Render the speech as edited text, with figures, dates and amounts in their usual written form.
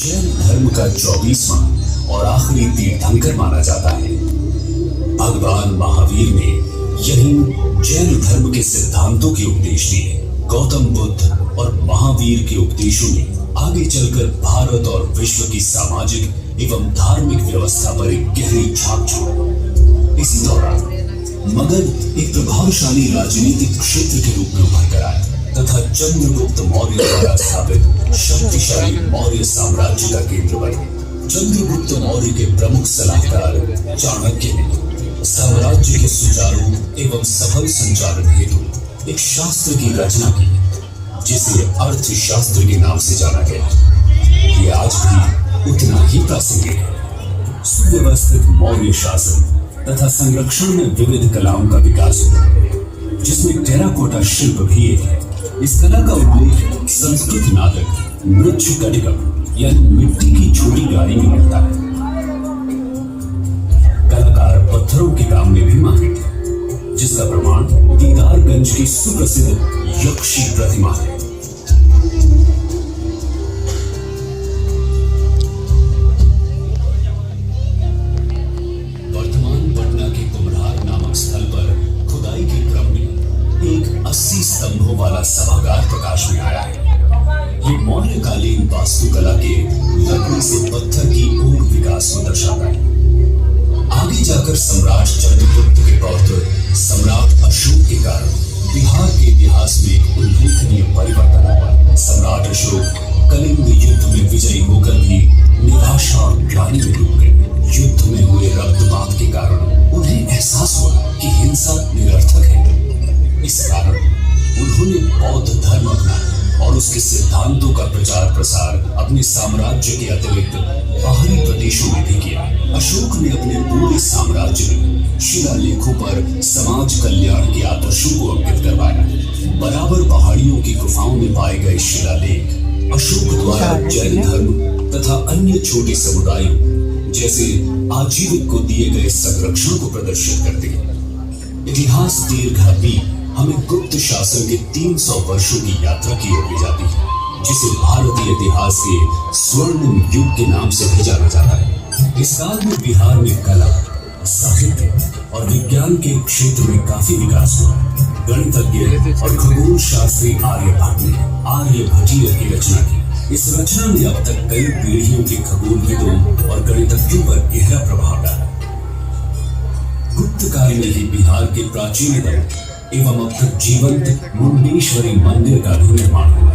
जैन धर्म का 24वां और आखिरी तीर्थंकर माना जाता है। भगवान महावीर ने यही जैन धर्म के सिद्धांतों के उपदेश दिए। गौतम बुद्ध और महावीर के उपदेशों ने आगे चलकर भारत और विश्व की सामाजिक एवं धार्मिक व्यवस्था पर एक गहरी छाप छोड़ी। इसी दौरान मगध एक प्रभावशाली राजनीतिक क्षेत्र के रूप में उभर कर आया तथा चंद्रगुप्त मौर्य द्वारा स्थापित शक्तिशाली मौर्य साम्राज्य का केंद्र बने। चंद्रगुप्त मौर्य के प्रमुख सलाहकार चाणक्य ने साम्राज्य के सुचारू एवं सफल संचालन हेतु एक शास्त्र की रचना की जिसे अर्थशास्त्र के नाम से जाना गया। ये आज भी उतना ही प्रासंगिक है। सुव्यवस्थित मौर्य शासन तथा संरक्षण में विविध कलाओं का विकास हुआ जिसमें टेराकोटा शिल्प भी एक है। इस कला का उल्लेख संस्कृत नाटक मृच्छकटिकम यानी मिट्टी की छोटी गाड़ी में मिलता है। कलाकार पत्थरों के काम में भी माहिर थे जिसका प्रमाण दीदारगंज की सुप्रसिद्ध यक्षी प्रतिमा है। वर्तमान पटना के कुम्हरार नामक स्थल पर खुदाई के क्रम में एक 80 स्तंभों वाला सभागार प्रकाश में आया है। ये मौर्यकालीन वास्तुकला के लकड़ी से पत्थर की ओर विकास को दर्शाता है। आगे जाकर सम्राट चंद्रगुप्त के पौत्र सम्राट अशोक के कारण बिहार के इतिहास में एक उल्लेखनीय परिवर्तन हुआ। सम्राट अशोक कलिंग युद्ध में विजयी होकर भी निराशा और ग्लानि में डूब गए। युद्ध में हुए रक्तपात के कारण उन्हें एहसास हुआ कि हिंसा निरर्थक है। इस कारण उन्होंने बौद्ध धर्म अपनाया और उसके सिद्धांतों का प्रचार प्रसार अपने साम्राज्य के अतिरिक्त बाहरी प्रदेशों में भी किया। अशोक ने अपने पूरे साम्राज्य में शिलालेखों पर समाज कल्याण के आदर्शों को अंकित करवाया। बराबर पहाड़ियों की गुफाओं में पाए गए शिलालेख अशोक द्वारा जैन धर्म तथा अन्य छोटे समुदायों जैसे आजीविक को दिए गए संरक्षण को प्रदर्शित करते हैं। इतिहास दीर्घाती हमें गुप्त शासन के 300 वर्षों की यात्रा की ओर ले जाती है जिसे भारतीय इतिहास के स्वर्णिम युग के नाम से भी जाना जाता है। इस काल में बिहार में कला, साहित्य और विज्ञान के क्षेत्र में काफी विकास हुआ। गणितज्ञ और खगोल शास्त्री आर्यभट्ट ने आर्यभट्टीय की रचना की। इस रचना ने अब तक कई पीढ़ियों के खगोलविदों और गणितज्ञों पर गहरा प्रभाव डाला। गुप्त काल में ही बिहार के प्राचीनतम एवं अब तक जीवंत मुंडेश्वरी मंदिर का भी निर्माण हुआ।